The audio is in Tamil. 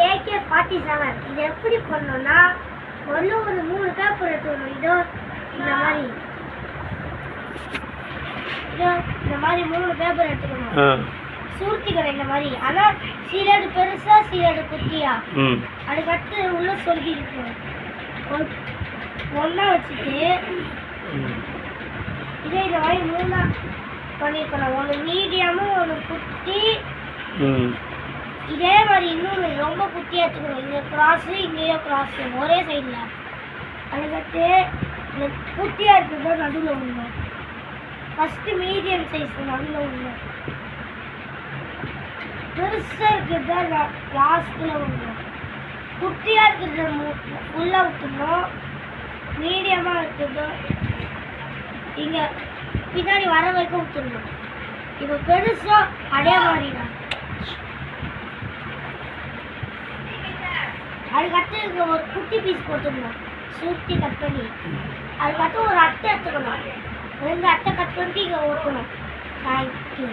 AK-47 இது எப்படி பண்ணணும்னா ஒரு 3 பேப்பர் எடுத்துக்கணும். இந்த மாதிரி 3 பேப்பர் எடுத்துக்கணும். சூர்த்திக்கிறேன் இந்த மாதிரி. ஆனால் சீரடு பெருசா சீரடு குட்டியா அதுக்கடுத்து உள்ள சொல்லி இருக்கணும். ஒன்றா வச்சுட்டு இதே இந்த மாதிரி 3 பண்ணியிருக்கணும். ஒன்று மீடியமும் ஒன்று குட்டி. இதே மாதிரி இன்னொன்று ரொம்ப குட்டியாக எடுத்துக்கணும். இங்கே கிராஸு இங்கேயோ கிராஸு ஒரே சைடில். அதுக்கடுத்து இந்த குட்டியாக இருக்கிறது நடுவில் விடணும். ஃபஸ்ட்டு மீடியம் சைஸ் நடுவில் விடணும். பெருசாக இருக்கிறது லாஸ்ட்டில் விடணும். குட்டியாக இருக்கிறது ஃபுல்லாக விட்டுணும். மீடியமாக இருக்கிறது இங்கே பின்னாடி வர வரைக்கும் விட்டுடணும். இப்போ பெருசாக அதே மாதிரி தான். அதுக்கடுத்து இங்கே ஒரு குட்டி பீஸ் போட்டுக்கணும். சுற்றி கட் பண்ணி அதுக்கடுத்து ஒரு அட்டை எடுத்துக்கணும். 2 அட்டை கட் பண்ணிட்டு இங்கே ஓட்டணும். தேங்க்யூ.